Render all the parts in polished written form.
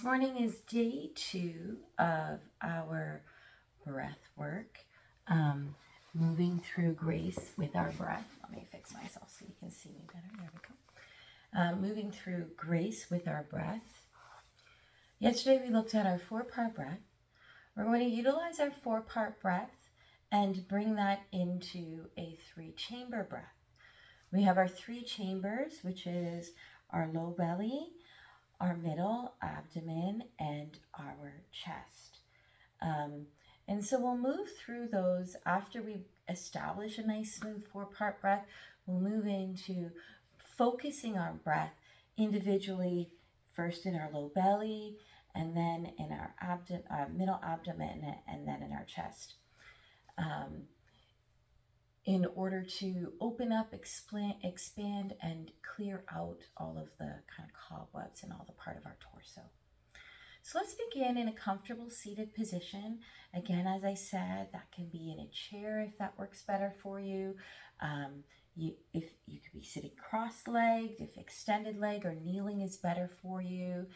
morning is day 2 of our breath work. Moving through grace with our breath. Let me fix myself so you can see me better. There we go. Moving through grace with our breath. Yesterday we looked at our 4-part breath. We're going to utilize our 4-part breath and bring that into a 3-chamber breath. We have our 3 chambers, which is our low belly, our middle abdomen, and our chest. And so we'll move through those after we establish a nice smooth 4-part breath. We'll move into focusing our breath individually, first in our low belly, and then in our middle abdomen, and then in our chest. In order to open up, expand, and clear out all of the kind of cobwebs and all the part of our torso. So let's begin in a comfortable seated position. Again, as I said, that can be in a chair if that works better for you. If you could be sitting cross-legged, if extended leg or kneeling is better for you,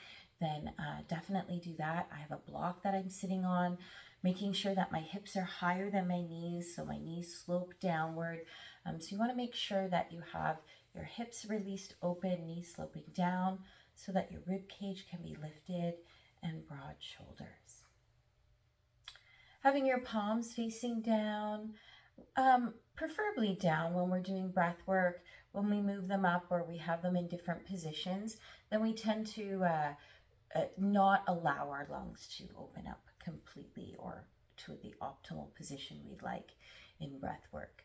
then definitely do that. I have a block that I'm sitting on, making sure that my hips are higher than my knees, so my knees slope downward. So you want to make sure that you have your hips released open, knees sloping down, so that your rib cage can be lifted, and broad shoulders. Having your palms facing down, preferably down when we're doing breath work. When we move them up or we have them in different positions, then we tend to not allow our lungs to open up completely or to the optimal position we'd like in breath work.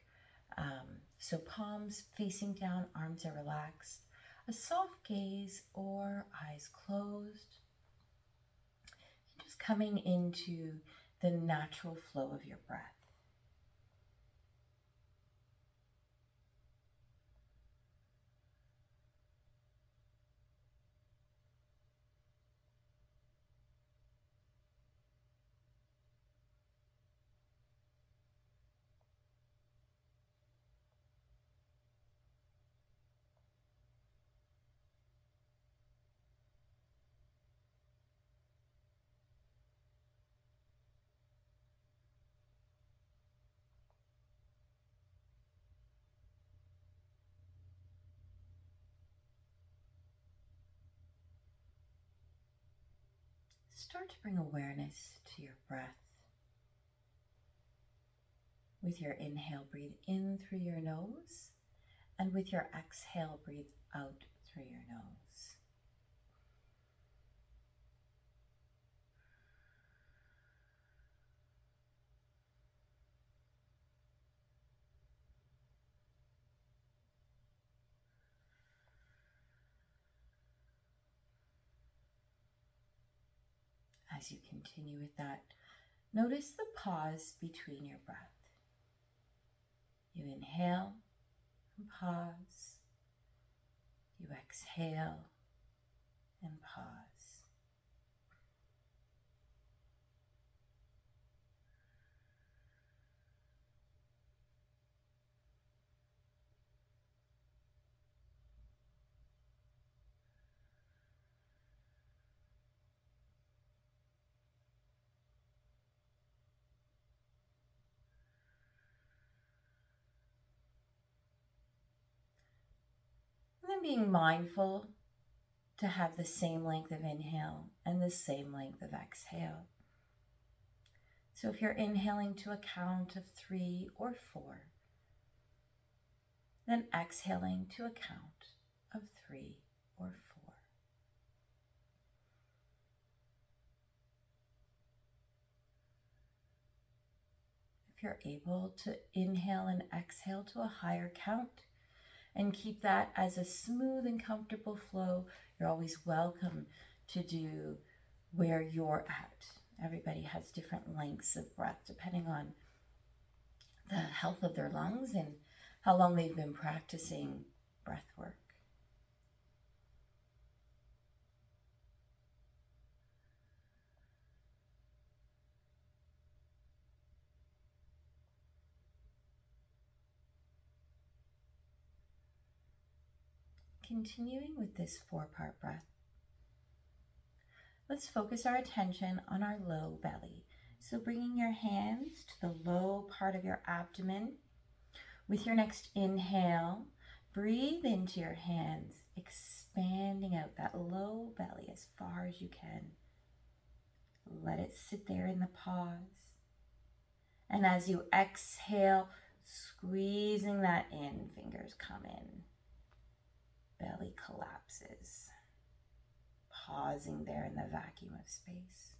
So palms facing down, arms are relaxed, a soft gaze or eyes closed. Just coming into the natural flow of your breath. Start to bring awareness to your breath. With your inhale, breathe in through your nose, and with your exhale, breathe out through your nose. As you continue with that, notice the pause between your breath. You inhale and pause. You exhale and pause. And then being mindful to have the same length of inhale and the same length of exhale. So if you're inhaling to a count of 3 or 4, then exhaling to a count of 3 or 4. If you're able to inhale and exhale to a higher count and keep that as a smooth and comfortable flow, you're always welcome to do where you're at. Everybody has different lengths of breath depending on the health of their lungs and how long they've been practicing breath work. Continuing with this 4-part breath, Let's focus our attention on our low belly. So bringing your hands to the low part of your abdomen. With your next inhale, breathe into your hands, expanding out that low belly as far as you can. Let it sit there in the pause. And as you exhale, squeezing that in, fingers come in. Belly collapses. Pausing there in the vacuum of space.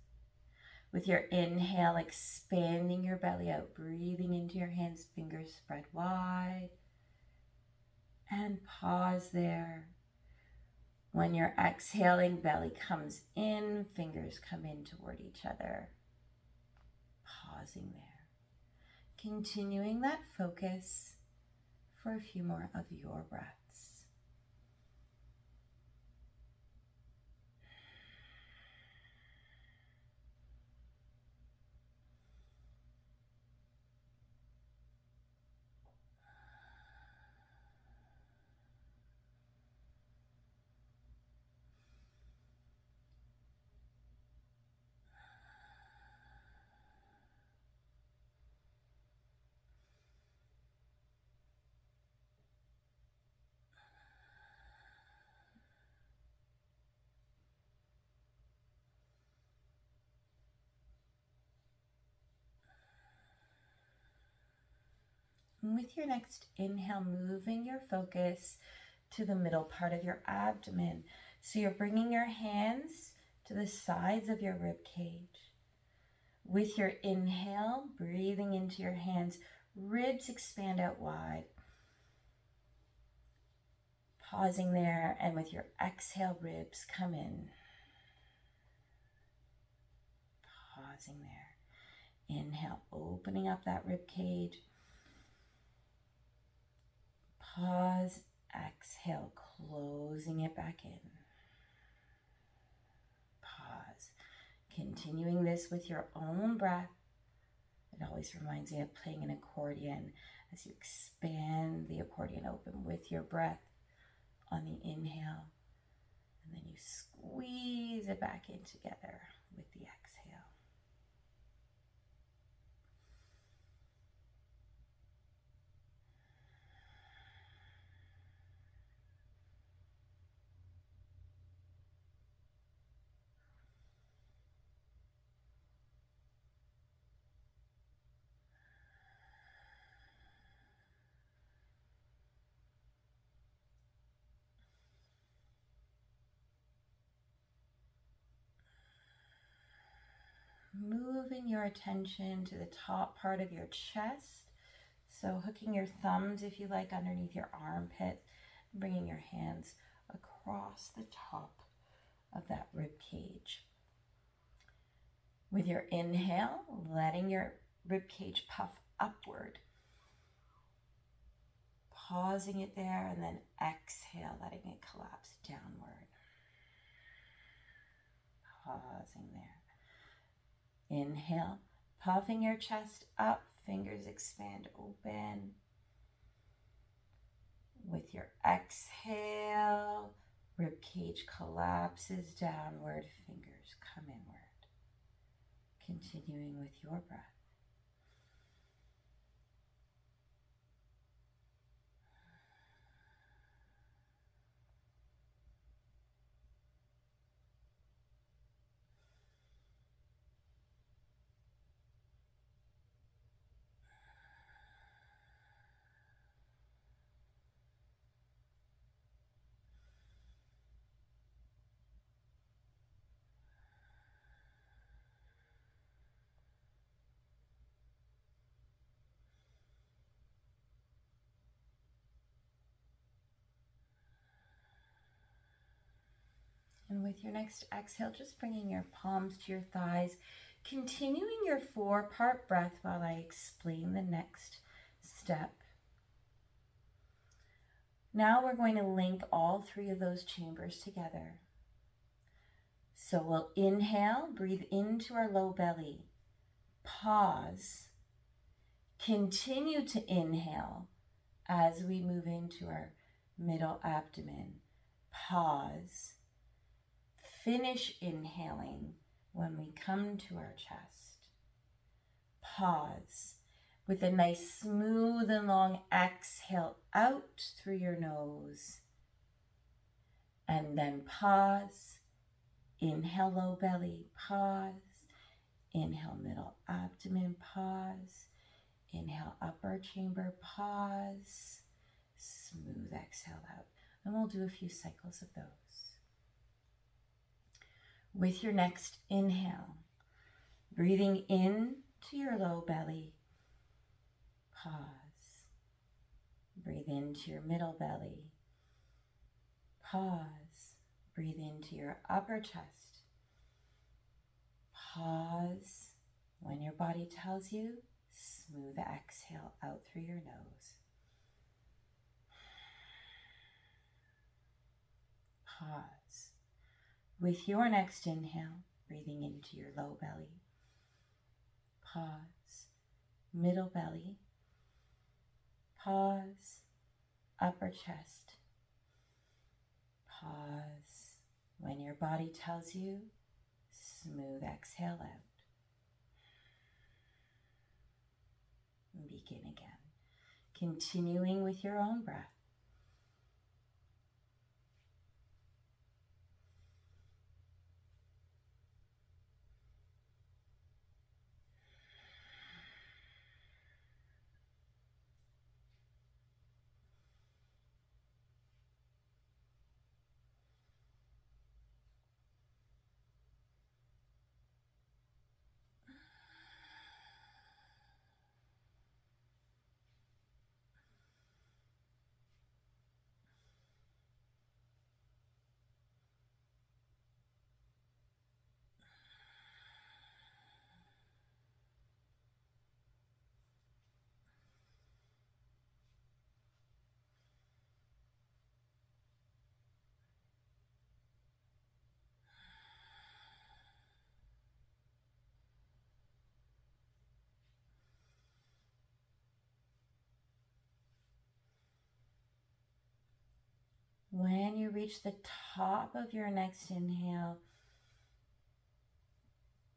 With your inhale, expanding your belly out, breathing into your hands, fingers spread wide. And pause there. When you're exhaling, belly comes in, fingers come in toward each other. Pausing there. Continuing that focus for a few more of your breaths. And with your next inhale, moving your focus to the middle part of your abdomen. So you're bringing your hands to the sides of your rib cage. With your inhale, breathing into your hands, ribs expand out wide. Pausing there, and with your exhale, ribs come in. Pausing there. Inhale, opening up that rib cage. Pause, exhale, closing it back in. Pause. Continuing this with your own breath. It always reminds me of playing an accordion as you expand the accordion open with your breath on the inhale. And then you squeeze it back in together with the exhale. Moving your attention to the top part of your chest. So hooking your thumbs, if you like, underneath your armpit, bringing your hands across the top of that rib cage. With your inhale, letting your rib cage puff upward. Pausing it there, and then exhale, letting it collapse downward. Pausing there. Inhale, puffing your chest up, fingers expand open. With your exhale, rib cage collapses downward, fingers come inward. Continuing with your breath. And with your next exhale, just bringing your palms to your thighs, continuing your 4-part breath while I explain the next step. Now we're going to link all 3 of those chambers together. So we'll inhale, breathe into our low belly, pause, continue to inhale as we move into our middle abdomen, pause, finish inhaling, when we come to our chest, pause with a nice smooth and long exhale out through your nose. And then pause, inhale low belly, pause, inhale middle abdomen, pause, inhale upper chamber, pause, smooth exhale out. And we'll do a few cycles of those. With your next inhale, breathing in to your low belly, pause. Breathe into your middle belly, pause. Breathe into your upper chest, pause. When your body tells you, smooth exhale out through your nose. Pause. With your next inhale, breathing into your low belly, pause. Middle belly, pause. Upper chest, pause. When your body tells you, smooth exhale out. And begin again, continuing with your own breath. When you reach the top of your next inhale,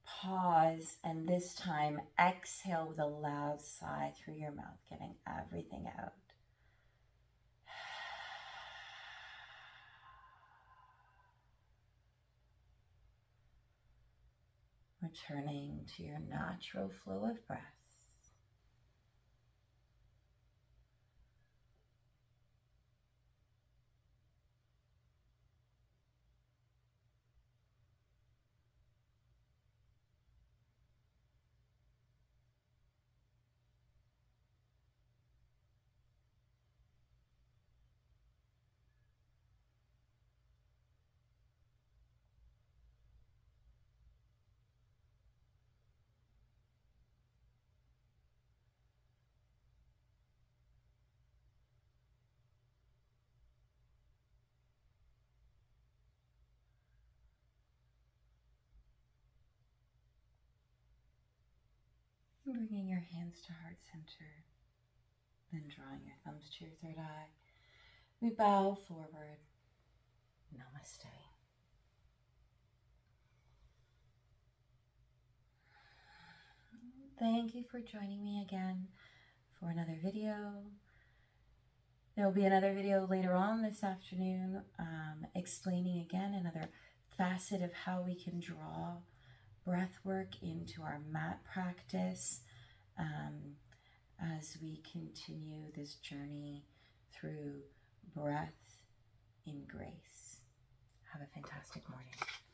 pause, and this time exhale with a loud sigh through your mouth, getting everything out. Returning to your natural flow of breath. Bringing your hands to heart center, then drawing your thumbs to your third eye. We bow forward. Namaste. Thank you for joining me again for another video. There will be another video later on this afternoon explaining again another facet of how we can draw breath work into our mat practice as we continue this journey through breath in grace. Have a fantastic morning.